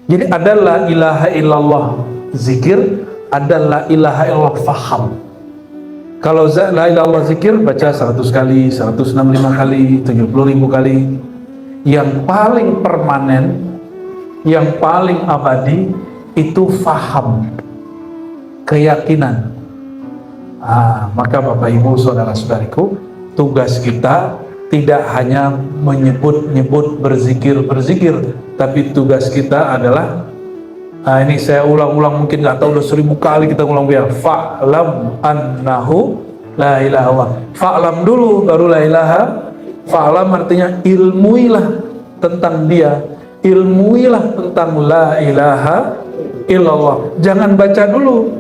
Jadi ada la ilaha illallah zikir, ada la ilaha illallah faham. Kalau la ilaha illallah zikir baca 100 kali, 165 kali, 70.000 kali. Yang paling permanen, yang paling abadi itu faham, keyakinan. Maka Bapak Ibu saudara-saudariku, tugas kita tidak hanya menyebut-nyebut berzikir, tapi tugas kita adalah ini saya ulang-ulang, mungkin nggak tahu udah 1000 kali kita ulang ya. Fa'lam annahu la ilaha illallah. Fa'lam dulu baru la ilaha. Fa'lam artinya ilmuilah tentang dia, ilmuilah tentang la ilaha illallah. Jangan baca dulu,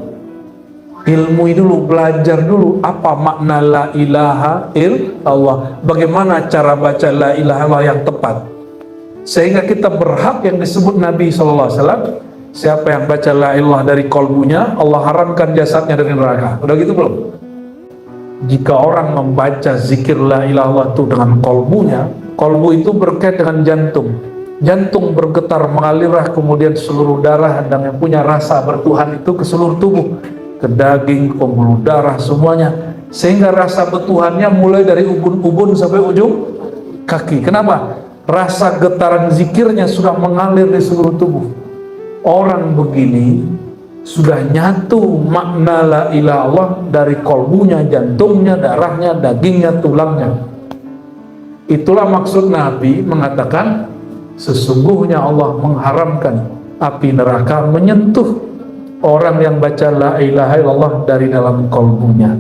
ilmui dulu, belajar dulu apa makna la ilaha illallah, bagaimana cara baca la ilaha illallah yang tepat, sehingga kita berhak yang disebut Nabi SAW. Siapa yang baca la ilaha dari kolbunya, Allah haramkan jasadnya dari neraka. Udah gitu belum? Jika orang membaca zikir la ilaha itu dengan kolbunya, kolbu itu berkait dengan jantung. Jantung bergetar mengalirlah kemudian seluruh darah dan yang punya rasa bertuhan itu ke seluruh tubuh, ke daging, pembuluh darah, semuanya, sehingga rasa bertuhannya mulai dari ubun-ubun sampai ujung kaki. Kenapa? Rasa getaran zikirnya sudah mengalir di seluruh tubuh. Orang begini sudah nyatu makna la ilaha illallah dari kolbunya, jantungnya, darahnya, dagingnya, tulangnya. Itulah maksud Nabi mengatakan sesungguhnya Allah mengharamkan api neraka menyentuh orang yang baca la ilaha illallah dari dalam kolbunya.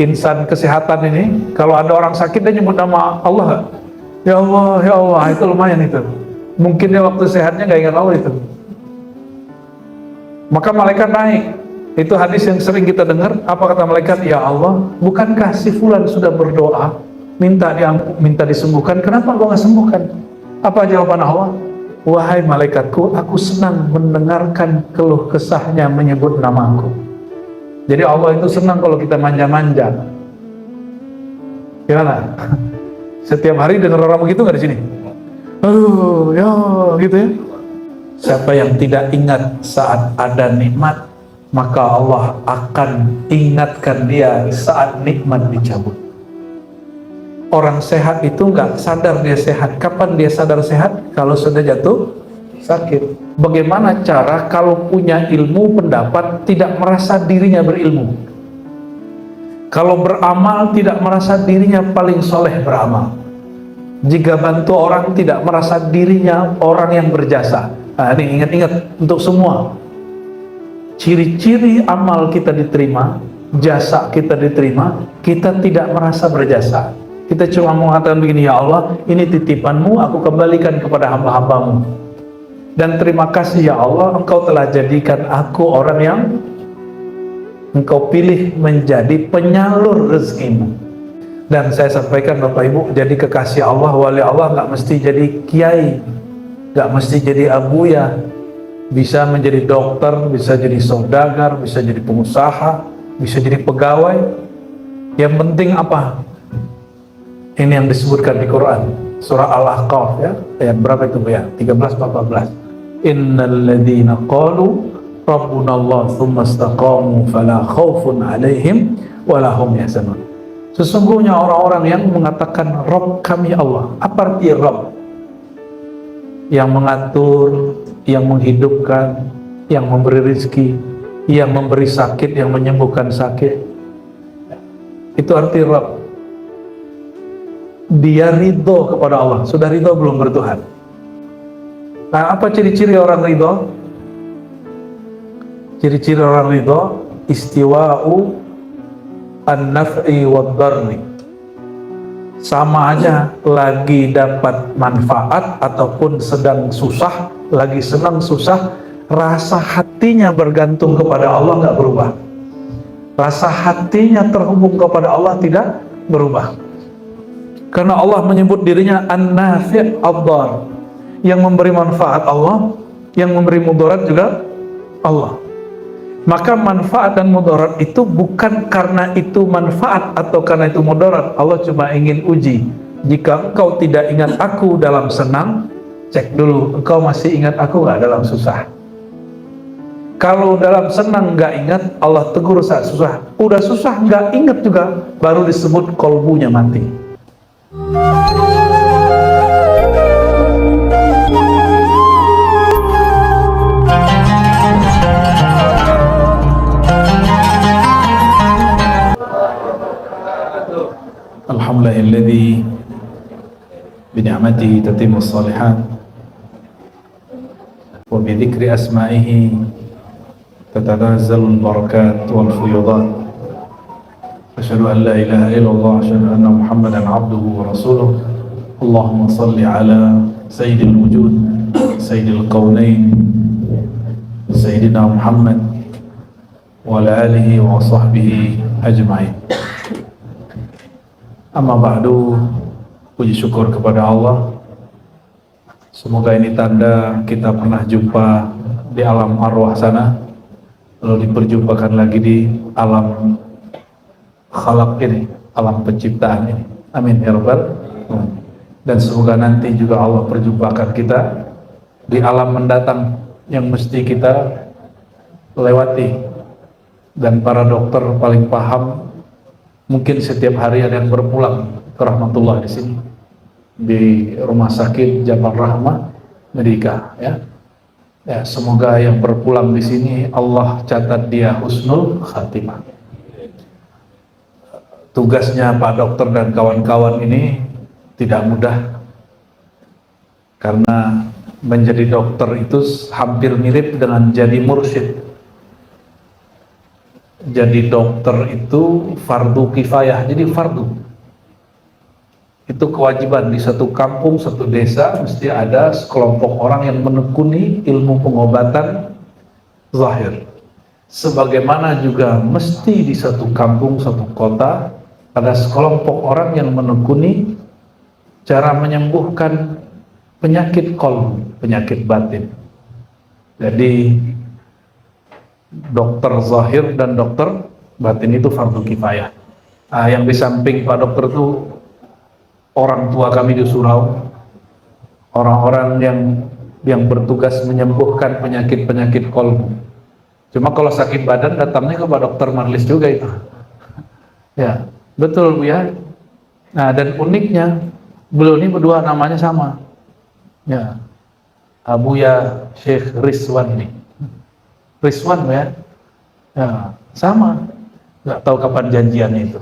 Insan kesehatan ini, kalau ada orang sakit dia nyebut nama Allah, ya Allah, ya Allah, itu lumayan itu. Mungkin dia waktu sehatnya nggak ingat Allah itu. Maka malaikat naik. Itu hadis yang sering kita dengar. Apa kata malaikat? Ya Allah, bukankah si fulan sudah berdoa minta disembuhkan, kenapa kau nggak sembuhkan? Apa jawaban Allah? Wahai malaikatku, aku senang mendengarkan keluh kesahnya menyebut namaku. Jadi Allah itu senang kalau kita manja-manja. Gimana? Setiap hari dengar orang begitu nggak di sini? Aduh, ya gitu ya. Siapa yang tidak ingat saat ada nikmat, maka Allah akan ingatkan dia saat nikmat dicabut. Orang sehat itu nggak sadar dia sehat. Kapan dia sadar sehat? Kalau sudah jatuh sakit. Bagaimana cara kalau punya ilmu pendapat tidak merasa dirinya berilmu? Kalau beramal tidak merasa dirinya paling soleh beramal. Jika bantu orang tidak merasa dirinya orang yang berjasa. Ini ingat-ingat untuk semua. Ciri-ciri amal kita diterima, jasa kita diterima, kita tidak merasa berjasa. Kita cuma mengatakan begini, ya Allah, ini titipanmu, aku kembalikan kepada hamba-hambamu. Dan terima kasih ya Allah, engkau telah jadikan aku orang yang engkau pilih menjadi penyalur rezekimu. Dan saya sampaikan Bapak Ibu, jadi kekasih Allah, wali Allah nggak mesti jadi kiai, nggak mesti jadi abuya, bisa menjadi dokter, bisa jadi saudagar, bisa jadi pengusaha, bisa jadi pegawai. Yang penting apa? Ini yang disebutkan di Quran, surah Al-Ahqaf ya, ayat berapa itu ya? 13-14. Innal ladzina qalu rabbuna Allah tsumma istaqamu fala khaufun 'alaihim wala hum yahzanun. Sesungguhnya orang-orang yang mengatakan Rabb kami Allah. Apa arti Rabb? Yang mengatur, yang menghidupkan, yang memberi rezeki, yang memberi sakit, yang menyembuhkan sakit. Itu arti Rabb. Dia ridho kepada Allah. Sudah ridho belum bertuhan? Nah, apa ciri-ciri orang ridho? Ciri-ciri orang ridho, istiwa'u an-naf'i wad-darri. Sama aja, lagi dapat manfaat ataupun sedang susah, lagi senang susah, rasa hatinya bergantung kepada Allah nggak berubah. Rasa hatinya terhubung kepada Allah tidak berubah. Karena Allah menyebut dirinya an-nafi' ad-dar, yang memberi manfaat Allah, yang memberi mudarat juga Allah. Maka manfaat dan mudarat itu bukan karena itu manfaat atau karena itu mudarat. Allah cuma ingin uji. Jika engkau tidak ingat aku dalam senang, cek dulu, engkau masih ingat aku nggak dalam susah? Kalau dalam senang nggak ingat, Allah tegur saat susah. Udah susah nggak ingat juga, baru disebut kolbunya mati. Alhamdulillahilladzi bini'matihi tatimmu shalihat wa bidzikri asma'ihi tatanazzalu al-barakat wal fuyudat. Asyhadu an la ilaha illallah, asyhadu anna Muhammadan abduhu wa rasuluh. Allahumma salli ala sayyidil wujud, sayyidil qaunain, sayyidina Muhammad wa ala alihi wa sahbihi ajma'in. Amma ba'du, puji syukur kepada Allah. Semoga ini tanda kita pernah jumpa di alam arwah sana, lalu diperjumpakan lagi di alam khalaq ini, alam penciptaan ini. Amin ya rabbal alamin. Dan semoga nanti juga Allah perjumpakan kita di alam mendatang yang mesti kita lewati. Dan para dokter paling paham, mungkin setiap hari ada yang berpulang ke rahmatullah di sini, di rumah sakit Jabal Rahmah Medika, ya. Ya, semoga yang berpulang di sini Allah catat dia husnul khatimah. Tugasnya Pak Dokter dan kawan-kawan ini tidak mudah, karena menjadi dokter itu hampir mirip dengan jadi mursyid. Jadi dokter itu fardu kifayah, jadi fardu. Itu kewajiban di satu kampung, satu desa mesti ada sekelompok orang yang menekuni ilmu pengobatan zahir. Sebagaimana juga mesti di satu kampung, satu kota ada sekelompok orang yang menekuni cara menyembuhkan penyakit qalb, penyakit batin. Jadi dokter zahir dan dokter batin itu fardu kifayah. Yang di samping Pak Dokter itu orang tua kami di surau, orang-orang yang bertugas menyembuhkan penyakit-penyakit kolbu. Cuma kalau sakit badan datangnya ke Pak Dokter Marlis juga itu. Ya, betul Bu ya. Nah, dan uniknya beliau ini berdua namanya sama. Ya, Abuya Syekh Rizwan nih. Rizwan ya, ya sama, nggak tahu kapan janjiannya itu.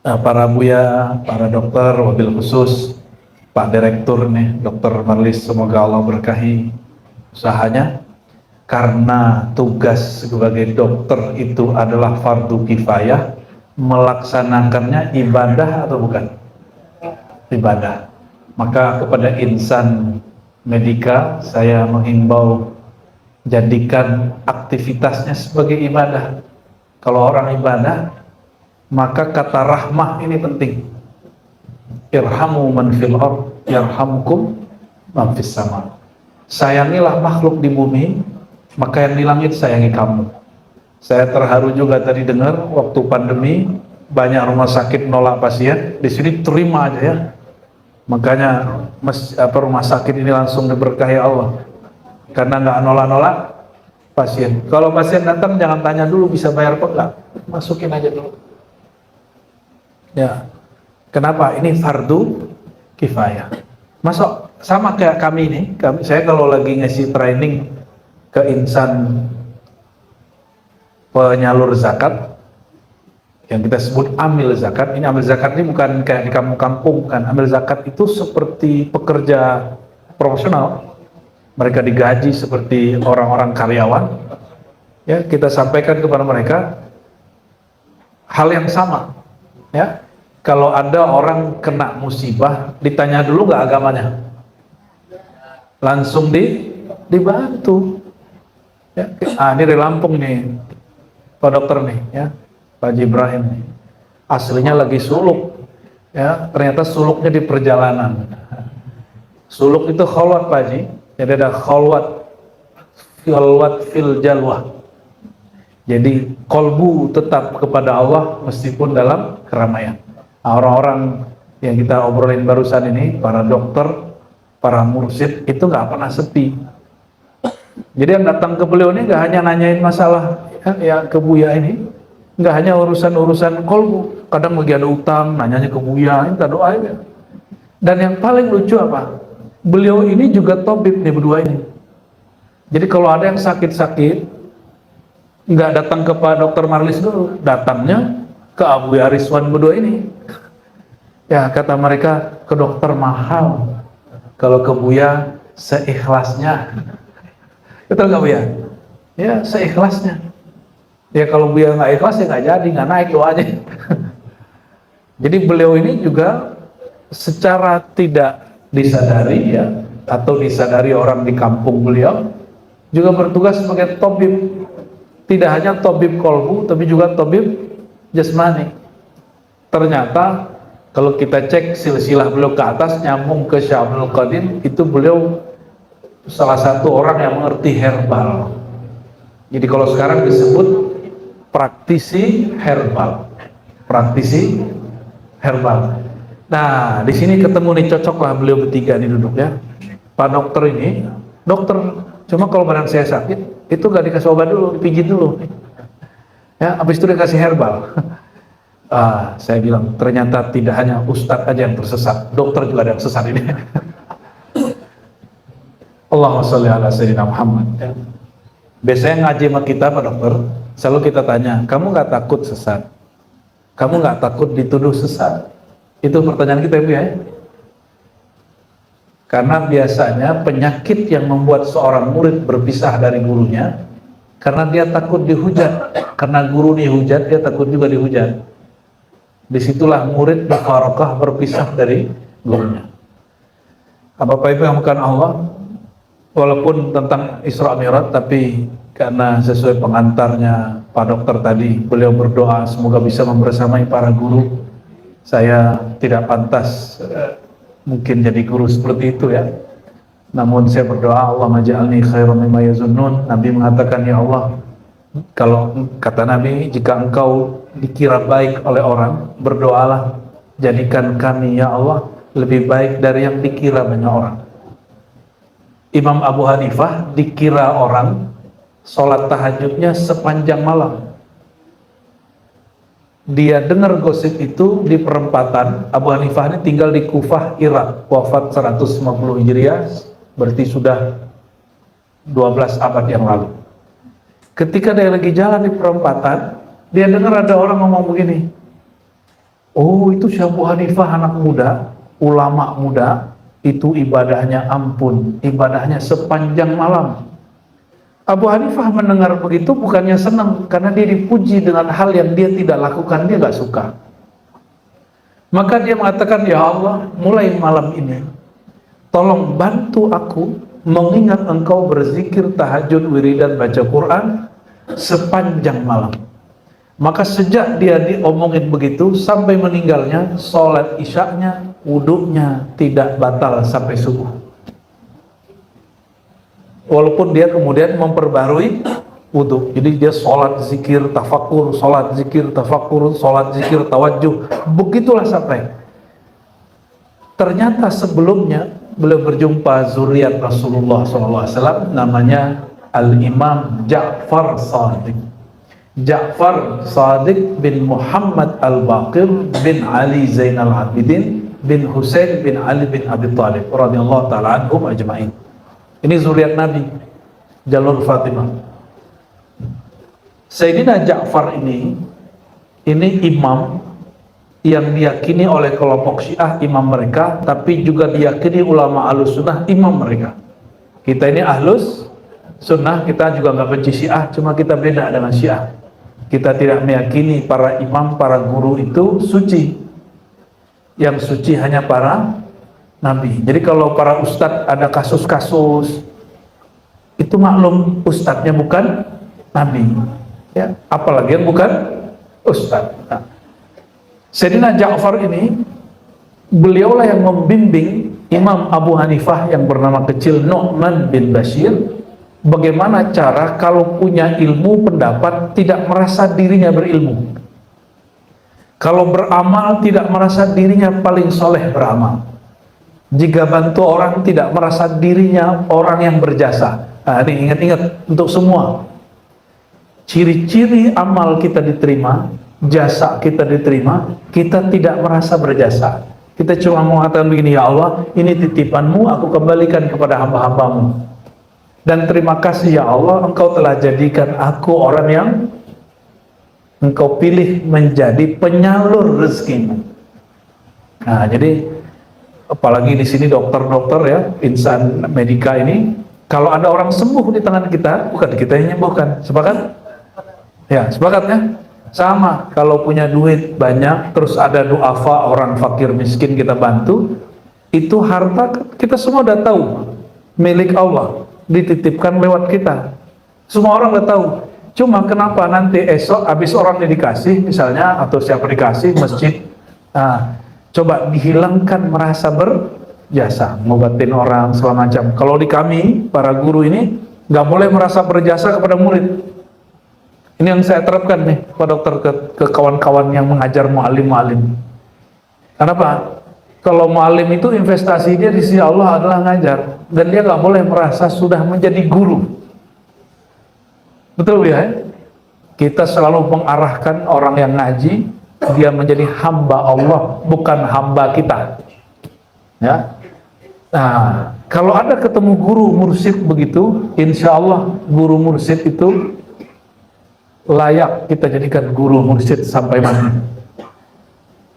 Nah, para buya, para dokter, wabil khusus Pak Direktur nih, Dokter Marlis, semoga Allah berkahi usahanya, karena tugas sebagai dokter itu adalah fardu kifayah, melaksanakannya ibadah atau bukan? Ibadah. Maka kepada insan medika saya menghimbau, jadikan aktivitasnya sebagai ibadah. Kalau orang ibadah, maka kata rahmah ini penting. Irhamu man fil ard yarhamkum man fis sama. Sayangilah makhluk di bumi, maka yang di langit sayangi kamu. Saya terharu juga tadi dengar waktu pandemi banyak rumah sakit nolak pasien, di sini terima aja ya. Makanya rumah sakit ini langsung diberkahi Allah, karena nggak nolak-nolak pasien. Kalau pasien datang jangan tanya dulu bisa bayar apa enggak, masukin aja dulu. Ya, kenapa? Ini fardu kifayah. Masuk sama kayak kami ini. Saya kalau lagi ngasih training ke insan penyalur zakat, yang kita sebut amil zakat. Ini amil zakat ini bukan kayak di kampung-kampung, kan. Amil zakat itu seperti pekerja profesional. Mereka digaji seperti orang-orang karyawan. Ya, kita sampaikan kepada mereka hal yang sama. Ya, kalau ada orang kena musibah, ditanya dulu nggak agamanya, langsung dibantu. Ya, ini dari Lampung nih, Pak Dokter nih, ya, Pak Haji Ibrahim nih. Aslinya lagi suluk, ya, ternyata suluknya di perjalanan. Suluk itu khalwat Pak Haji. Jadi ada khalwat fil jalwah. Jadi kolbu tetap kepada Allah meskipun dalam keramaian. Orang-orang yang kita obrolin barusan ini, para dokter, para mursyid itu nggak pernah sepi. Jadi yang datang ke beliau ini nggak hanya nanyain masalah ya ke Buya ini, nggak hanya urusan-urusan kolbu, kadang lagi ada utang, nanyanya ke Buya, minta doa ya. Dan yang paling lucu apa? Beliau ini juga tabib nih berdua ini. Jadi kalau ada yang sakit-sakit, nggak datang ke Pak Dokter Marlis dulu, datangnya ke Abu Yariswan berdua ini. Ya kata mereka, ke dokter mahal, kalau ke Buya seikhlasnya. Betul nggak Buya? Ya seikhlasnya. Ya kalau Buya nggak ikhlas ya nggak jadi, nggak naik doanya. Jadi beliau ini juga secara tidak disadari ya, atau disadari orang di kampung beliau, juga bertugas sebagai tabib. Tidak hanya tabib kolbu, tapi juga tabib jasmani. Ternyata kalau kita cek silsilah beliau ke atas, nyambung ke Syekh Abdul Qadir, itu beliau salah satu orang yang mengerti herbal. Jadi kalau sekarang disebut praktisi herbal. Praktisi herbal. Nah, di sini ketemu nih, cocok lah beliau bertiga nih duduk ya. Pak dokter ini, dokter, cuma kalau badan saya sakit, itu gak dikasih obat dulu, dipijit dulu. Ya, habis itu dikasih herbal. Saya bilang, ternyata tidak hanya ustadz aja yang tersesat, dokter juga ada yang sesat ini. Allahumma sholli ala sayyidina Muhammad. Ya. Biasanya ngaji sama kita Pak dokter, selalu kita tanya, kamu gak takut sesat? Kamu gak takut dituduh sesat? Itu pertanyaan kita ya. Karena biasanya penyakit yang membuat seorang murid berpisah dari gurunya, karena dia takut dihujat. Karena guru dihujat, dia takut juga dihujat. Disitulah murid berbarokah berpisah dari gurunya. Bapak Ibu yang bukan Allah, walaupun tentang Isra Mi'raj, tapi karena sesuai pengantarnya Pak Dokter tadi, beliau berdoa semoga bisa membersamai para guru. Saya tidak pantas mungkin jadi guru seperti itu ya. Namun saya berdoa, Allah maj'alni khairan mimma yazunnun. Nabi mengatakan, ya Allah, kalau kata Nabi, jika engkau dikira baik oleh orang, berdoalah, jadikan kami ya Allah lebih baik dari yang dikira banyak orang. Imam Abu Hanifah dikira orang sholat tahajudnya sepanjang malam. Dia dengar gosip itu di perempatan. Abu Hanifah ini tinggal di Kufah, Irak, wafat 150 Hijriah, berarti sudah 12 abad yang lalu. Ketika dia lagi jalan di perempatan, dia dengar ada orang ngomong begini, oh itu Syekh Abu Hanifah anak muda, ulama muda, itu ibadahnya ampun, ibadahnya sepanjang malam. Abu Hanifah mendengar begitu bukannya senang, karena dia dipuji dengan hal yang dia tidak lakukan, dia gak suka. Maka dia mengatakan, ya Allah, mulai malam ini tolong bantu aku mengingat engkau berzikir, tahajud, wiridan, baca Quran sepanjang malam. Maka sejak dia diomongin begitu sampai meninggalnya, sholat isyaknya, wudhunya tidak batal sampai subuh. Walaupun dia kemudian memperbarui wudhu, jadi dia sholat zikir tafakur, sholat zikir tafakur, sholat zikir tawajuh, begitulah sampai. Ternyata sebelumnya beliau berjumpa zuriat Rasulullah SAW, namanya Al-Imam Ja'far Shadiq. Ja'far Shadiq bin Muhammad Al-Baqir bin Ali Zainal Abidin bin Husain bin Ali bin Abi Thalib radhiyallahu ta'ala anhum ajma'in. Ini zuriat Nabi, jalur Fatimah. Sayyidina Ja'far ini imam yang diyakini oleh kelompok Syiah imam mereka, tapi juga diyakini ulama Ahlus Sunnah imam mereka. Kita ini Ahlus Sunnah, kita juga nggak benci Syiah, cuma kita beda dengan Syiah. Kita tidak meyakini para imam, para guru itu suci. Yang suci hanya para nabi. Jadi kalau para ustadz ada kasus-kasus, itu maklum ustadznya bukan nabi. Ya, apalagi yang bukan ustadz. Nah, Sayyidina Ja'far ini, beliaulah yang membimbing Imam Abu Hanifah yang bernama kecil Nu'man bin Bashir, bagaimana cara kalau punya ilmu pendapat tidak merasa dirinya berilmu. Kalau beramal tidak merasa dirinya paling soleh beramal. Jika bantu orang tidak merasa dirinya orang yang berjasa. Nah, ini ingat-ingat untuk semua. Ciri-ciri amal kita diterima, jasa kita diterima, kita tidak merasa berjasa. Kita cuma mengatakan begini, ya Allah, ini titipanmu, aku kembalikan kepada hamba-hambamu. Dan terima kasih ya Allah, engkau telah jadikan aku orang yang engkau pilih menjadi penyalur rezekimu. Nah, jadi apalagi di sini dokter-dokter ya, insan medika ini, kalau ada orang sembuh di tangan kita, bukan kita yang menyembuhkan. Sepakat? Ya, sepakat ya? Sama, kalau punya duit banyak, terus ada duafa orang fakir miskin kita bantu, itu harta kita semua udah tahu, milik Allah, dititipkan lewat kita. Semua orang udah tahu. Cuma kenapa nanti esok habis orang dikasih misalnya, atau siapa dikasih masjid, nah, coba dihilangkan merasa berjasa, ngobatin orang segala macam. Kalau di kami para guru ini nggak boleh merasa berjasa kepada murid. Ini yang saya terapkan nih Pak Dokter ke kawan-kawan yang mengajar mu'alim-mu'alim. Kenapa? Kalau mu'alim itu investasinya di sisi Allah adalah ngajar, dan dia nggak boleh merasa sudah menjadi guru. Betul ya? Kita selalu mengarahkan orang yang ngaji, dia menjadi hamba Allah, bukan hamba kita. Ya. Nah, kalau ada ketemu guru mursyid begitu, insya Allah guru mursyid itu layak kita jadikan guru mursyid sampai mati.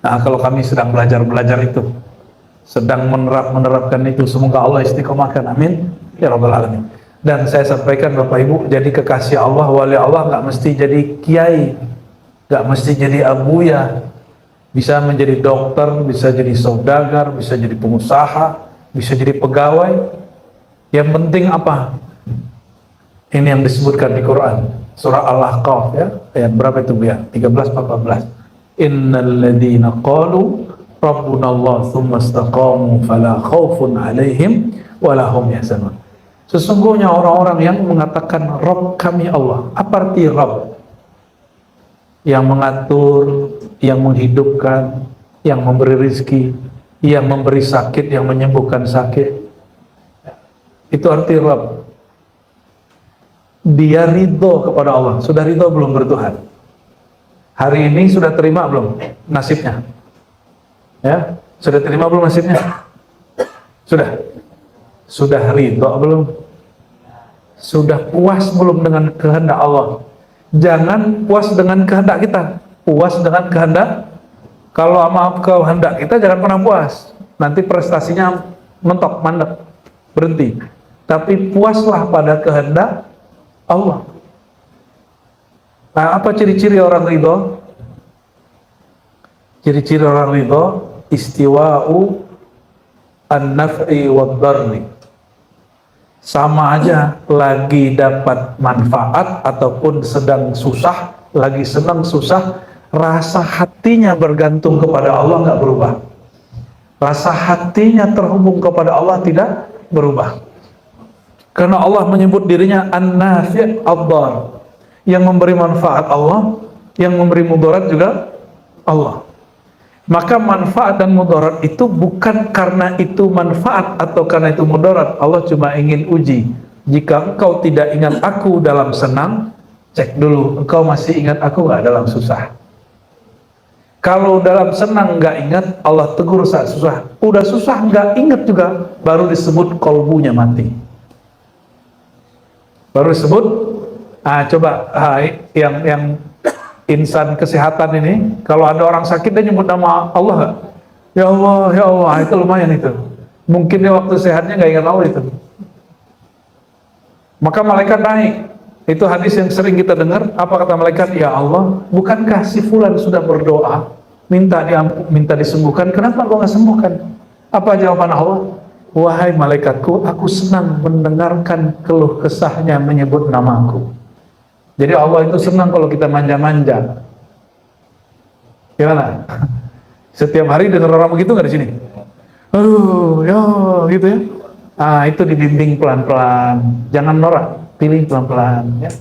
Nah, kalau kami sedang belajar itu, sedang menerapkan itu, semoga Allah istiqomahkan, amin ya rabbal alamin. Dan saya sampaikan Bapak Ibu, jadi kekasih Allah, wali Allah nggak mesti jadi kiai, nggak mesti jadi abuya, bisa menjadi dokter, bisa jadi saudagar, bisa jadi pengusaha, bisa jadi pegawai. Yang penting apa? Ini yang disebutkan di Quran, surah Al-Ahqaf ya, ayat berapa itu ya? 13-14. Innal ladzina qalu rabbuna Allah tsumma istaqamu fala khaufun 'alaihim wala hum yahzanun. Sesungguhnya orang-orang yang mengatakan Rabb kami Allah. Apa arti Rabb? Yang mengatur, yang menghidupkan, yang memberi rizki, yang memberi sakit, yang menyembuhkan sakit. Itu arti Rabb. Dia ridho kepada Allah. Sudah ridho belum bertuhan? Hari ini sudah terima belum nasibnya? Ya, sudah terima belum nasibnya? Sudah. Sudah ridho belum? Sudah puas belum dengan kehendak Allah? Jangan puas dengan kehendak kita, puas dengan kehendak. Kalau maaf kehendak kita jangan pernah puas, nanti prestasinya mentok, mandek, berhenti. Tapi puaslah pada kehendak Allah. Nah, apa ciri-ciri orang ridho? Ciri-ciri orang ridho, istiwa'u an-naf'i wad-darri. Sama aja, lagi dapat manfaat ataupun sedang susah, lagi senang susah, rasa hatinya bergantung kepada Allah nggak berubah. Rasa hatinya terhubung kepada Allah tidak berubah. Karena Allah menyebut dirinya an-nafi' ad-dar, yang memberi manfaat Allah, yang memberi mudarat juga Allah. Maka manfaat dan mudarat itu bukan karena itu manfaat atau karena itu mudarat. Allah cuma ingin uji. Jika engkau tidak ingat aku dalam senang, cek dulu, engkau masih ingat aku nggak dalam susah. Kalau dalam senang nggak ingat, Allah tegur saat susah. Udah susah nggak ingat juga, baru disebut kolbunya mati. Baru disebut, coba yang insan kesehatan ini, kalau ada orang sakit dia nyebut nama Allah gak? Ya Allah, ya Allah, itu lumayan itu. Mungkin dia waktu sehatnya nggak ingat Allah itu. Maka malaikat naik. Itu hadis yang sering kita dengar. Apa kata malaikat? Ya Allah, bukankah si fulan sudah berdoa minta disembuhkan? Kenapa kau nggak sembuhkan? Apa jawaban Allah? Wahai malaikatku, aku senang mendengarkan keluh kesahnya menyebut namaku. Jadi Allah itu senang kalau kita manja-manja. Gimana? Setiap hari dengar orang begitu nggak di sini? Aduh, ya gitu ya. Itu dibimbing pelan-pelan. Jangan norak, pilih pelan-pelan. Ya.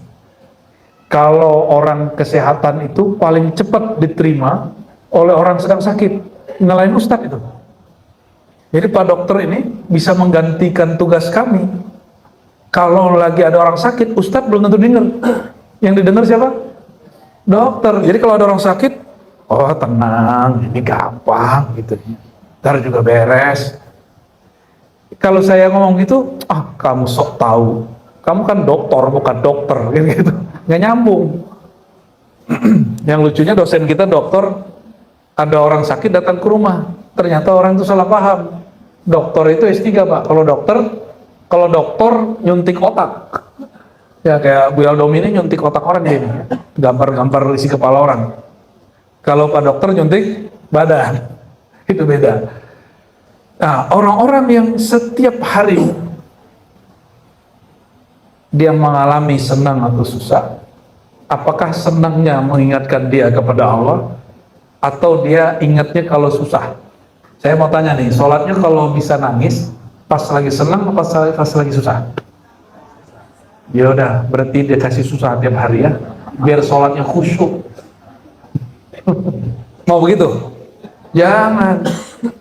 Kalau orang kesehatan itu paling cepat diterima oleh orang sedang sakit, ngelain ustadz itu. Jadi Pak Dokter ini bisa menggantikan tugas kami. Kalau lagi ada orang sakit, ustadz belum tentu dengar. Yang didengar siapa? Dokter. Jadi kalau ada orang sakit, oh tenang, ini gampang gitu. Ntar juga beres. Kalau saya ngomong gitu, kamu sok tahu. Kamu kan dokter, bukan dokter, gitu. Nggak nyambung. Yang lucunya dosen kita dokter, ada orang sakit datang ke rumah, ternyata orang itu salah paham. Dokter itu S3 Pak. Kalau dokter nyuntik otak. Ya kayak Bu Aldom ini nyuntik otak orang gini, gambar-gambar isi kepala orang. Kalau Pak Dokter nyuntik badan, itu beda. Nah, orang-orang yang setiap hari dia mengalami senang atau susah, apakah senangnya mengingatkan dia kepada Allah, atau dia ingatnya kalau susah? Saya mau tanya nih, sholatnya kalau bisa nangis, pas lagi senang atau pas lagi susah? Ya udah, berarti dia kasih susah tiap hari ya, biar sholatnya khusyuk. Mau begitu? Jangan.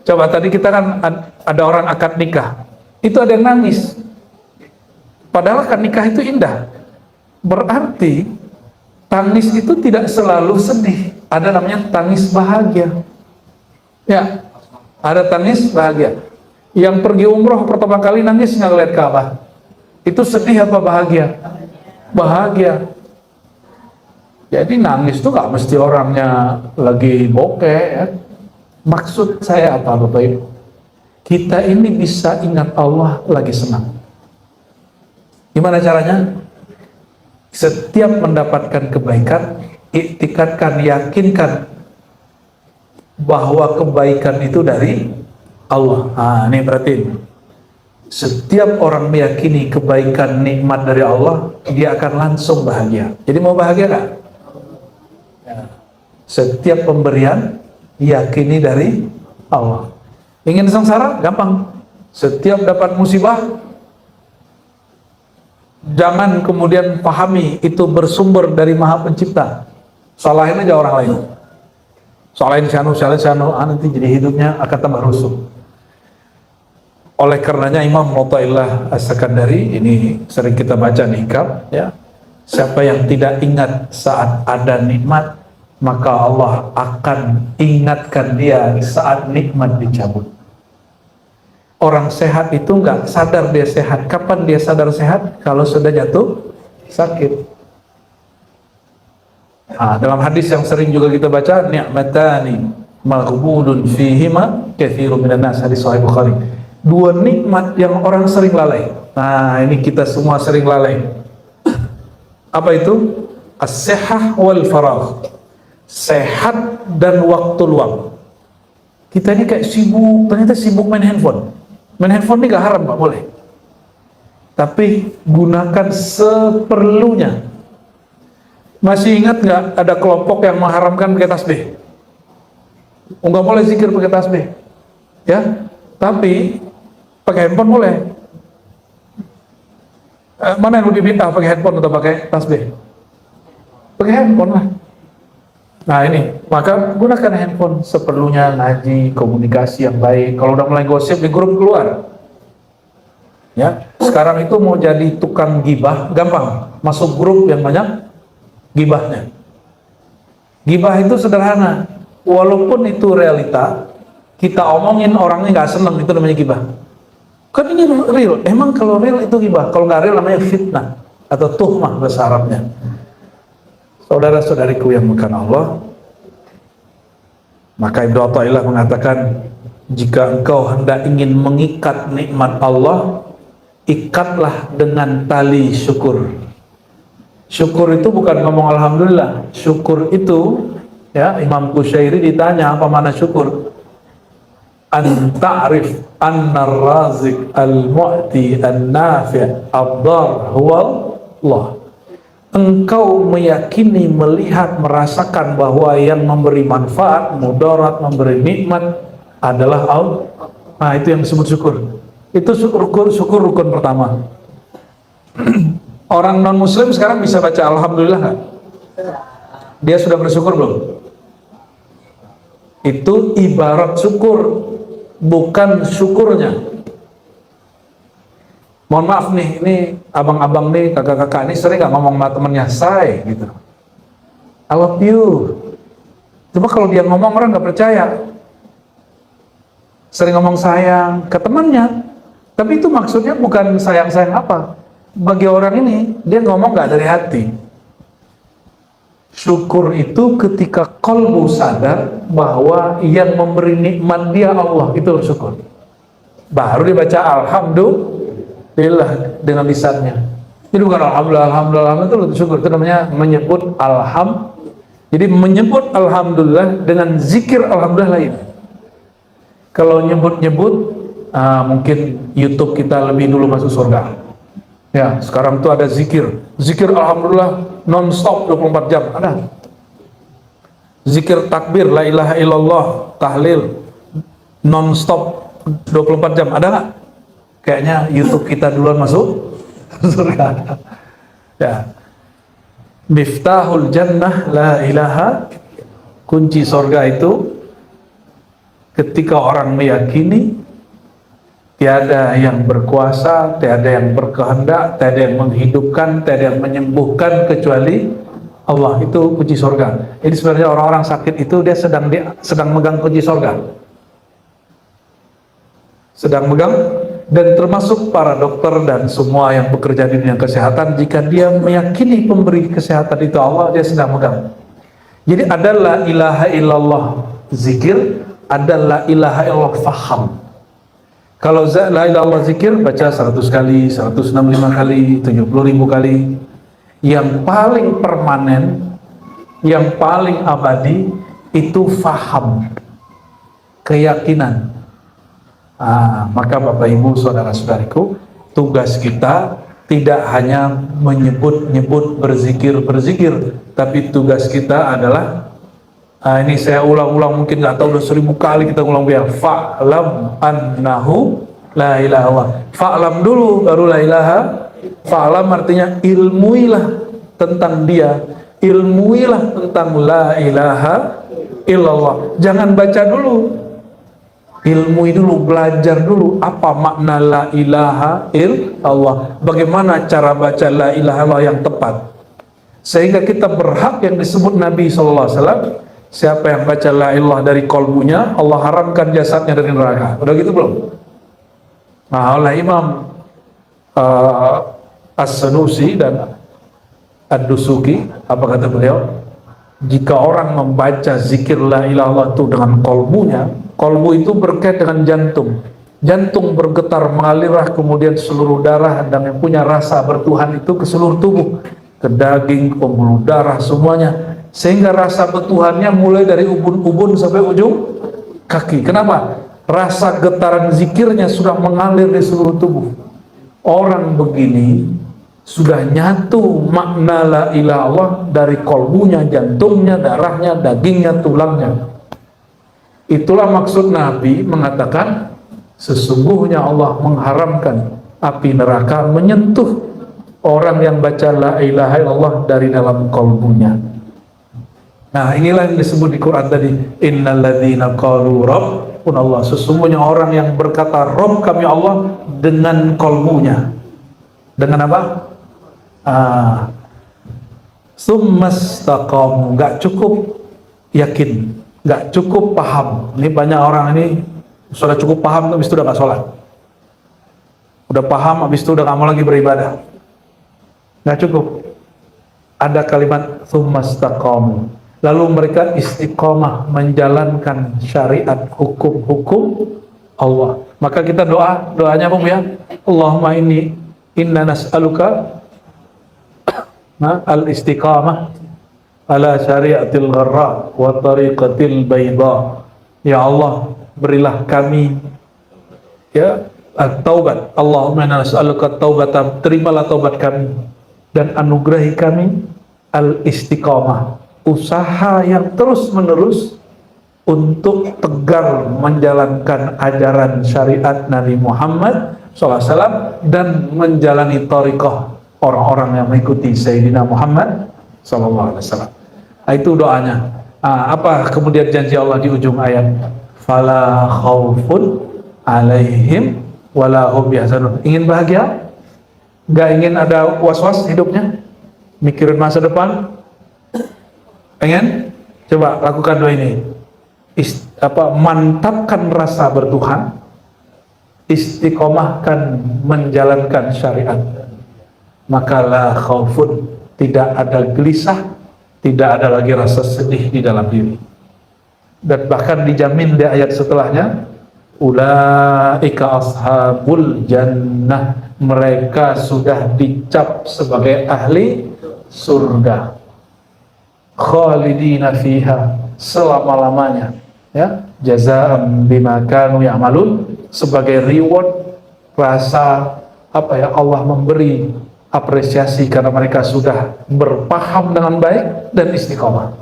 Coba tadi kita kan ada orang akad nikah, itu ada yang nangis. Padahal akad nikah itu indah. Berarti tangis itu tidak selalu sedih. Ada namanya tangis bahagia. Ya, ada tangis bahagia. Yang pergi umroh pertama kali nangis nggak ngeliat Ka'bah, itu sedih apa bahagia? Bahagia. Jadi nangis itu nggak mesti orangnya lagi bokeh ya. Maksud saya apa Bapak Ibu? Kita ini bisa ingat Allah lagi senang. Gimana caranya? Setiap mendapatkan kebaikan, iktikadkan, yakinkan bahwa kebaikan itu dari Allah. Nah, ini berarti setiap orang meyakini kebaikan nikmat dari Allah, dia akan langsung bahagia. Jadi mau bahagia gak? Setiap pemberian yakini dari Allah. Ingin sengsara? Gampang. Setiap dapat musibah, jangan kemudian pahami itu bersumber dari Maha Pencipta. Salahin aja orang lain. Salahin sianu, nanti jadi hidupnya akan tambah rusuh. Oleh karenanya Imam Mu'taillah As-Sakandari, ini sering kita baca nih Hikam, ya. Siapa yang tidak ingat saat ada nikmat, maka Allah akan ingatkan dia saat nikmat dicabut. Orang sehat itu nggak sadar dia sehat. Kapan dia sadar sehat? Kalau sudah jatuh sakit. Nah, dalam hadis yang sering juga kita baca, ni'matani maghbudun fihima katsirun minan nas, hadis Sahih Bukhari. Dua nikmat yang orang sering lalai. Nah, ini kita semua sering lalai. Apa itu? As-sihah wal faragh. Sehat dan waktu luang. Kita ini kayak sibuk, ternyata sibuk main handphone. Main handphone ini gak haram Pak, boleh. Tapi gunakan seperlunya. Masih ingat gak ada kelompok yang mengharamkan pakai tasbih? Nggak boleh zikir pakai tasbih, ya. Tapi pakai handphone boleh. Mana yang lebih bid'ah, pakai handphone atau pakai tasbih? Pakai handphone lah. Nah ini, maka gunakan handphone seperlunya, ngaji, komunikasi yang baik. Kalau udah mulai gosip di grup keluar. Ya, sekarang itu mau jadi tukang gibah, gampang. Masuk grup yang banyak gibahnya. Gibah itu sederhana. Walaupun itu realita, kita omongin orangnya nggak seneng, itu namanya gibah. Kan ini real. Emang kalau real itu gibah. Kalau nggak real namanya fitnah atau tuhmah bahasa Arabnya. Saudara-saudariku yang bukan Allah, maka Ibnu Athaillah mengatakan, jika engkau hendak ingin mengikat nikmat Allah, ikatlah dengan tali syukur. Syukur itu bukan ngomong alhamdulillah. Syukur itu, ya, Imam Qushairi ditanya apa makna syukur. An ta'rif anna ar-razik al-mu'ti an-nafi' ad-dar huwa Allah. Engkau meyakini, melihat, merasakan bahwa yang memberi manfaat, mudarat, memberi nikmat adalah Allah. Nah, itu yang disebut syukur. Itu syukur rukun pertama. Orang non muslim sekarang bisa baca alhamdulillah nggak? Dia sudah bersyukur belum? itu ibarat syukur, bukan syukurnya. Mohon maaf nih, ini abang-abang nih, kakak-kakak ini sering gak ngomong sama temennya, say gitu, I love you. Cuma kalau dia ngomong orang gak percaya. Sering ngomong sayang ke temannya, tapi itu maksudnya bukan sayang-sayang apa. Bagi orang ini, dia ngomong gak dari hati. Syukur itu ketika qalbu sadar bahwa yang memberi nikmat dia Allah, itu syukur. Baru dia baca alhamdulillah dengan lisannya. Jadi bukan alhamdulillah, alhamdulillah itu syukur. Itu namanya menyebut alham. Jadi menyebut alhamdulillah dengan zikir alhamdulillah lain. Kalau nyebut-nyebut, mungkin YouTube kita lebih dulu masuk surga. Ya, sekarang tuh ada zikir alhamdulillah non-stop 24 jam, ada. Zikir takbir, la ilaha illallah, tahlil non-stop 24 jam, ada nggak? Kayaknya YouTube kita duluan masuk surga. Ya. Miftahul jannah la ilaha, kunci surga itu ketika orang meyakini tiada yang berkuasa, tiada yang berkehendak, tiada yang menghidupkan, tiada yang menyembuhkan kecuali Allah, itu kunci surga. Jadi sebenarnya orang-orang sakit itu dia sedang megang kunci surga. Sedang megang, dan termasuk para dokter dan semua yang bekerja di dunia kesehatan, jika dia meyakini pemberi kesehatan itu Allah, dia sedang megang. Jadi ada la ilaha illallah zikir, ada la ilaha illallah faham. Kalau la ilaha illallah zikir baca 100 kali, 165 kali, 70.000 kali. Yang paling permanen, yang paling abadi itu faham, keyakinan. Maka Bapak Ibu saudara-saudariku, tugas kita tidak hanya menyebut-nyebut, berzikir, tapi tugas kita adalah ini saya ulang-ulang, mungkin nggak tahu udah 1000 kali kita ulang biar fa'lam annahu la ilaha illallah. Fa'lam dulu baru la ilaha. Fa'lam artinya ilmuilah tentang dia, ilmuilah tentang la ilaha illallah. Jangan baca dulu, ilmui dulu, belajar dulu apa makna la ilaha illallah, bagaimana cara baca la ilaha illallah yang tepat, sehingga kita berhak yang disebut Nabi SAW. Siapa yang baca la ilah dari kolbunya, Allah haramkan jasadnya dari neraka. Udah gitu belum? Nah, oleh Imam As-Sanusi dan Ad-Dusuki, apa kata beliau? Jika orang membaca zikir la ilallah itu dengan kolbunya, kolbu itu berkait dengan jantung. Jantung bergetar, mengalirlah kemudian seluruh darah dan yang punya rasa bertuhan itu ke seluruh tubuh, ke daging, pembuluh darah, semuanya. Sehingga rasa bertuhannya mulai dari ubun-ubun sampai ujung kaki. Kenapa? Rasa getaran zikirnya sudah mengalir di seluruh tubuh. Orang begini sudah nyatu makna la ilaha illallah dari kolbunya, jantungnya, darahnya, dagingnya, tulangnya. Itulah maksud Nabi mengatakan sesungguhnya Allah mengharamkan api neraka menyentuh orang yang baca la ilaha illallah dari dalam kolbunya. Nah, inilah yang disebut di Quran tadi, innalladzina qalu rabbuna Allah, sesungguhnya orang yang berkata Rabb kami Allah dengan kolbunya. Dengan apa? Summastaqamu, nggak cukup yakin, nggak cukup paham. Ini banyak orang ini sudah cukup paham, habis itu udah nggak sholat, udah paham, habis itu udah nggak mau lagi beribadah. Nggak cukup. Ada kalimat summastaqamu, lalu mereka istiqomah menjalankan syariat, hukum-hukum Allah. Maka kita doanya apa ya? Allahumma inna nas'aluka al-istiqamah ala syariatil gharra wa tariqatil bayda. Ya Allah, berilah kami ya at-taubat. Allahumma inna nas'aluka at-taubata, terimalah taubat kami dan anugerahi kami al-istiqamah, usaha yang terus-menerus untuk tegar menjalankan ajaran syariat Nabi Muhammad SAW dan menjalani thariqah orang-orang yang mengikuti Sayyidina Muhammad SAW. Itu doanya. Apa kemudian janji Allah di ujung ayat? Fala khaufun alaihim wala hum yahzanun. Ingin bahagia? Nggak ingin ada was-was hidupnya? Mikirin masa depan? Pengen? Coba lakukan doa ini. Mantapkan rasa bertuhan, istiqomahkan menjalankan syariat, maka la khaufun, tidak ada gelisah, tidak ada lagi rasa sedih di dalam diri. Dan bahkan dijamin di ayat setelahnya, ulaika ashabul jannah, mereka sudah dicap sebagai ahli surga, khalidina fiha, selama-lamanya, ya, jazaa'an bima kanu ya'malun, sebagai reward, rasa Allah memberi apresiasi karena mereka sudah berpaham dengan baik dan istiqomah.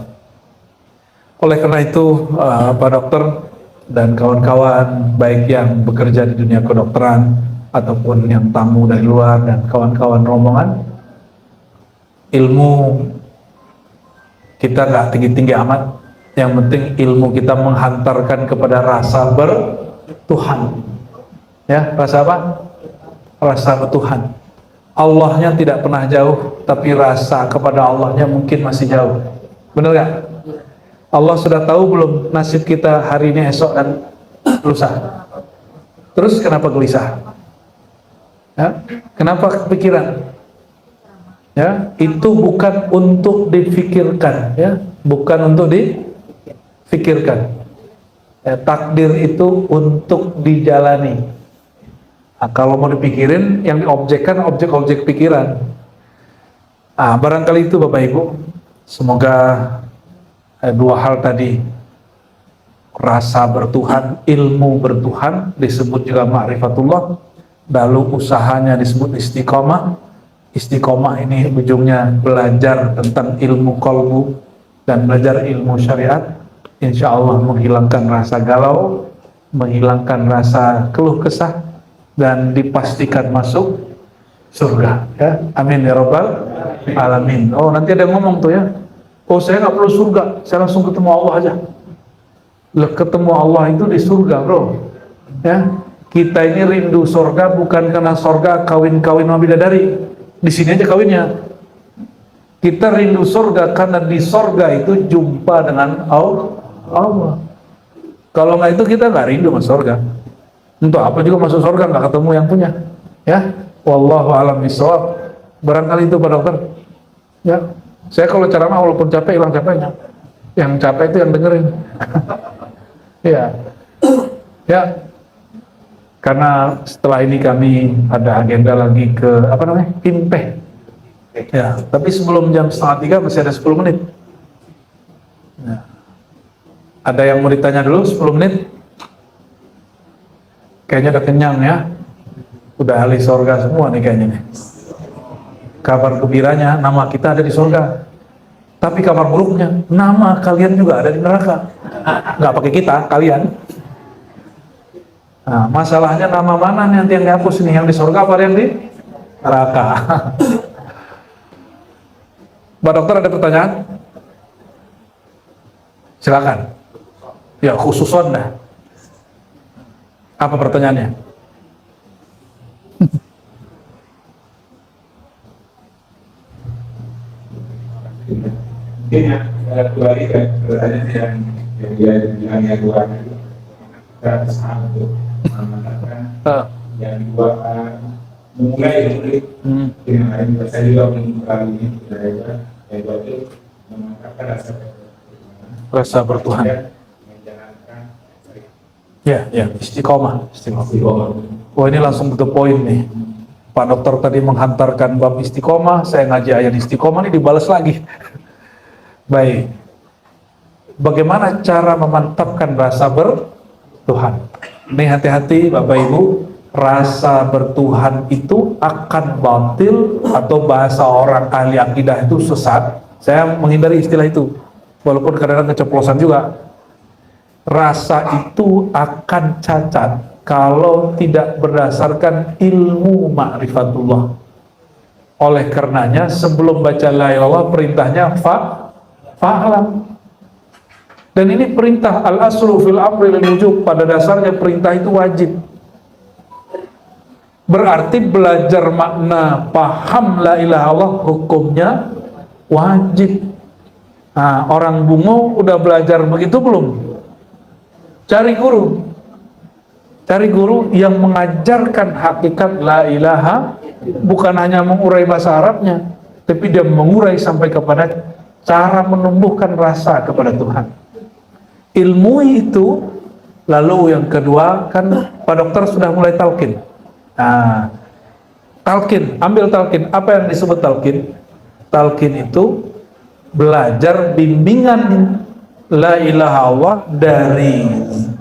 Oleh karena itu, Pak Dokter dan kawan-kawan baik yang bekerja di dunia kedokteran ataupun yang tamu dari luar dan kawan-kawan rombongan, ilmu kita nggak tinggi-tinggi amat. Yang penting ilmu kita menghantarkan kepada rasa bertuhan. Ya, rasa apa? Rasa bertuhan. Allahnya tidak pernah jauh, tapi rasa kepada Allahnya mungkin masih jauh. Benar gak? Allah sudah tahu belum nasib kita hari ini, esok, dan lusa? Terus kenapa gelisah? Ya? Kenapa kepikiran? Ya, itu bukan untuk difikirkan, ya, bukan untuk difikirkan. Ya, takdir itu untuk dijalani. Kalau mau dipikirin, yang diobjekkan objek-objek pikiran. Barangkali itu Bapak Ibu. Semoga dua hal tadi, rasa bertuhan, ilmu bertuhan, disebut juga ma'rifatullah, lalu usahanya disebut istiqomah. Istiqomah ini ujungnya belajar tentang ilmu qalbu dan belajar ilmu syariat. Insya Allah menghilangkan rasa galau, menghilangkan rasa keluh kesah, dan dipastikan masuk surga. Ya, amin ya rabbal alamin. Oh, nanti ada yang ngomong tuh ya, oh saya nggak perlu surga, saya langsung ketemu Allah aja. Loh, ketemu Allah itu di surga, bro. Ya, kita ini rindu surga bukan karena surga kawin-kawin sama bidadari. Di sini aja kawinnya. Kita rindu surga karena di surga itu jumpa dengan Allah. Kalau nggak itu kita nggak rindu sama surga. Untuk apa juga masuk surga nggak ketemu yang punya. Ya, wallahu a'lam bishawab. Barangkali itu Pak Dokter. Ya, saya kalau ceramah walaupun capek hilang capeknya. Yang capek itu yang dengerin. Ya, ya. Karena setelah ini kami ada agenda lagi ke Pimpeh. Ya, tapi sebelum jam 2:30 masih ada 10 menit. Ya. Ada yang mau ditanya dulu 10 menit? Kayaknya udah kenyang ya. Udah ahli surga semua nih kayaknya nih. Kabar gembiranya, nama kita ada di surga. Tapi kabar buruknya, nama kalian juga ada di neraka. Nggak pakai kita, kalian. Nah, masalahnya nama mana nanti yang dihapus nih, yang di surga apa yang di neraka? Pak Dokter ada pertanyaan? Silakan. Ya, khususon dah. Apa pertanyaannya? Mungkin ya, kembali ke pertanyaan yang dia bilang yang dua kita bersama untuk mengatakan yang dua memulai konflik dengan lain. Saya juga membuka ini budaya yaitu mengatakan rasa bertuhan. Menjalankan Ya, istiqomah. Oh, ini langsung ke poin nih. Pak Dokter tadi menghantarkan bab istiqomah, saya ngaji ayat istiqomah, ini dibalas lagi. Baik. Bagaimana cara memantapkan rasa bertuhan? Ini hati-hati Bapak Ibu, rasa bertuhan itu akan batil atau bahasa orang ahli akidah itu sesat. Saya menghindari istilah itu, walaupun kadang-kadang keceplosan juga. Rasa itu akan cacat kalau tidak berdasarkan ilmu ma'rifatullah. Oleh karenanya sebelum baca la ilaha illallah perintahnya fa'lam. Dan ini perintah, al-aslu fil amri lil wujub, pada dasarnya perintah itu wajib. Berarti belajar makna paham la ilaha illallah hukumnya wajib. Nah, orang bungo udah belajar begitu belum? Cari guru. Cari guru yang mengajarkan hakikat la ilaha, bukan hanya mengurai bahasa Arabnya, tapi dia mengurai sampai kepada cara menumbuhkan rasa kepada Tuhan. Ilmu itu, lalu yang kedua kan Pak Dokter sudah mulai talqin. Nah, talqin, ambil talqin. Apa yang disebut talqin? Talqin itu belajar bimbingan la ilaha illallah dari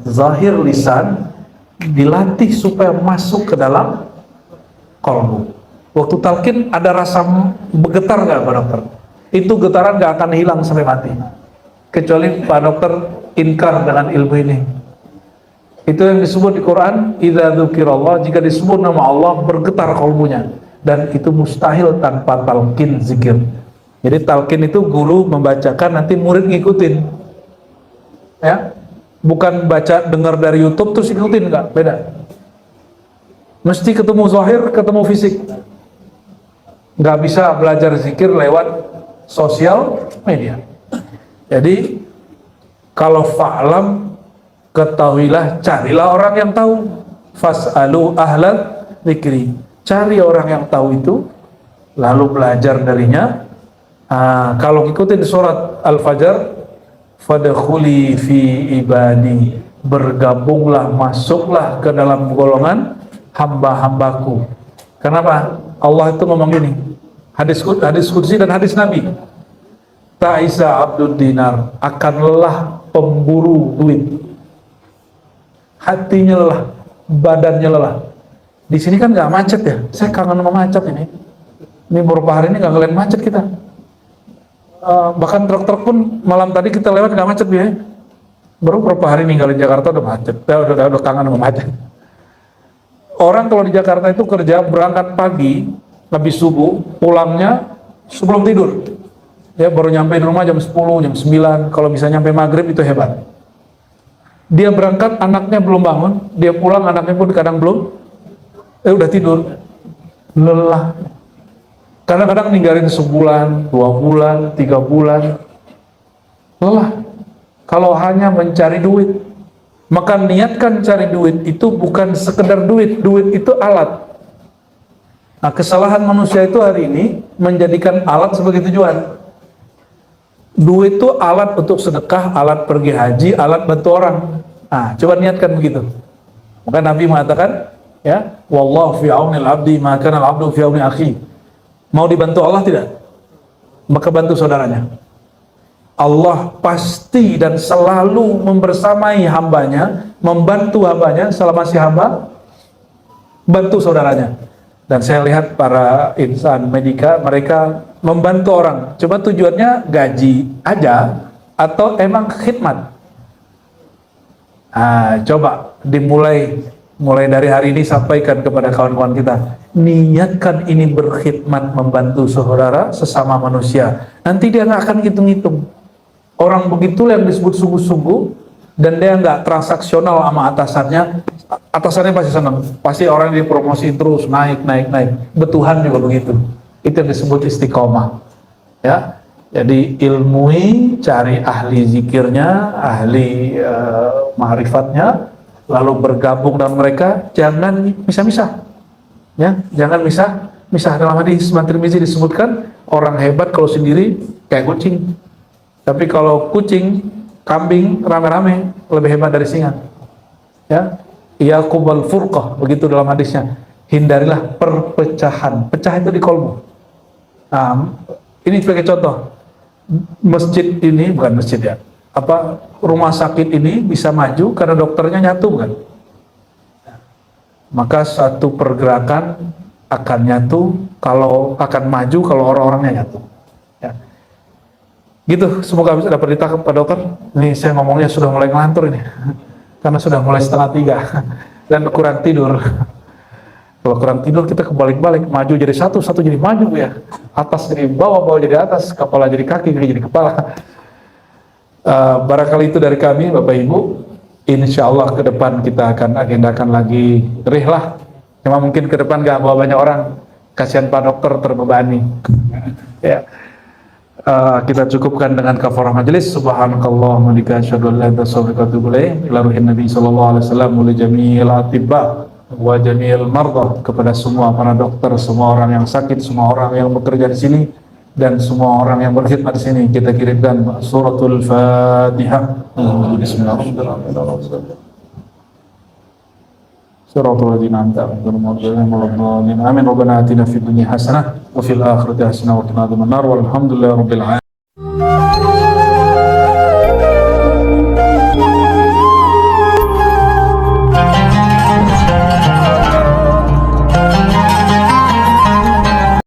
zahir lisan, dilatih supaya masuk ke dalam qalbu. Waktu talqin ada rasa bergetar nggak Pak Dokter? Itu getaran nggak akan hilang sampai mati, kecuali Pak Dokter inkar dengan ilmu ini. Itu yang disebut di Quran, idza dzukirallah, jika disebut nama Allah bergetar qalbunya, dan itu mustahil tanpa talqin zikir. Jadi talqin itu guru membacakan, nanti murid ngikutin, ya, bukan baca dengar dari YouTube terus ikutin, enggak, beda. Mesti ketemu zahir, ketemu fisik. Nggak bisa belajar zikir lewat sosial media. Jadi kalau fa'lam, ketahuilah, carilah orang yang tahu. Fas'alu ahlan dzikri, cari orang yang tahu itu, lalu belajar darinya. Kalau ngikutin surat Al-Fajr, fadkhuli fi ibadi, bergabunglah, masuklah ke dalam golongan hamba-hambaku. Kenapa? Allah itu ngomong gini, hadis qudsi dan hadis Nabi, ta'isa abdud dinar, akan lelah pemburu duit, hatinya lelah, badannya lelah. Di sini kan nggak macet ya, saya kangen sama macet ini. Ini beberapa hari ini nggak ngeliat macet kita. Bahkan truk-truk pun malam tadi kita lewat nggak macet ya. Baru beberapa hari ninggalin Jakarta udah macet, udah kangen sama macet. Orang kalau di Jakarta itu kerja, berangkat pagi, habis subuh, pulangnya sebelum tidur. Ya, baru nyampe di rumah jam 10, jam 9, kalau bisa nyampe maghrib itu hebat. Dia berangkat, anaknya belum bangun, dia pulang, anaknya pun kadang belum, udah tidur. Lelah. Kadang-kadang ninggalin sebulan, 2 bulan, 3 bulan. Lelah. Kalau hanya mencari duit, maka niatkan cari duit itu bukan sekedar duit, duit itu alat. Nah, kesalahan manusia itu hari ini menjadikan alat sebagai tujuan. Duit itu alat untuk sedekah, alat pergi haji, alat bantu orang. Nah, coba niatkan begitu. Maka Nabi mengatakan, ya, wallahu fi aunil abdi ma kana al abdu fi auni akhi. Mau dibantu Allah tidak? Maka bantu saudaranya. Allah pasti dan selalu membersamai hambanya, membantu hambanya selama si hamba bantu saudaranya. Dan saya lihat para insan medika, mereka membantu orang. Coba tujuannya gaji aja atau emang khidmat? Coba mulai dari hari ini sampaikan kepada kawan-kawan kita, niatkan ini berkhidmat, membantu saudara sesama manusia. Nanti dia nggak akan hitung-hitung. Orang begitulah yang disebut sungguh-sungguh, dan dia nggak transaksional sama atasannya. Atasannya pasti senang, pasti orang dipromosi terus, naik. Betuhan juga begitu. Itu yang disebut istiqomah. Ya, jadi ilmui, cari ahli zikirnya, ahli ma'rifatnya, lalu bergabung dengan mereka. Jangan misah-misah. Ya, jangan misah. Dalam hadis Tirmizi disebutkan, orang hebat kalau sendiri kayak kucing. Tapi kalau kucing, kambing rame-rame lebih hebat dari singa. Ya, yaqubal furqah, begitu dalam hadisnya. Hindarilah perpecahan. Pecah itu di kolbu. Nah, ini sebagai contoh. Masjid ini, bukan masjid ya, rumah sakit ini bisa maju karena dokternya nyatu, bukan? Maka satu pergerakan akan nyatu kalau akan maju kalau orang-orangnya nyatu. Ya. Gitu, semoga bisa dapat ditangkap Pak Dokter. Ini saya ngomongnya sudah mulai ngelantur ini, karena sudah mulai 2:30 dan kurang tidur. Kalau kurang tidur kita kebalik-balik, maju jadi satu jadi maju ya, atas jadi bawah jadi atas, kepala jadi kaki jadi kepala. Barangkali itu dari kami, Bapak Ibu. Insya Allah ke depan kita akan agendakan lagi rihlah. Cuma mungkin ke depan gak bawa banyak orang, kasihan Pak Dokter terbebani. Ya. Kita cukupkan dengan kafarah majelis. Subhanakallahumma bika asyhadu an la ilaha illa anta astaghfiruka wa atubu ilaik. Ila ruhin Nabi sallallahu alaihi wasallam wa li jami'il atibba wa jami'il mardah, kepada semua para dokter, semua orang yang sakit, semua orang yang bekerja di sini dan semua orang yang berkhidmat di sini. Kita kirimkan suratul Fatihah. Bismillahirrahmanirrahim. Suratul ladzina an'amta 'alaihim. Amin. Rabbana atina fid dunya hasanah wa fil akhirati hasanah wa qina adzabannar. Walhamdulillahirabbil alamin.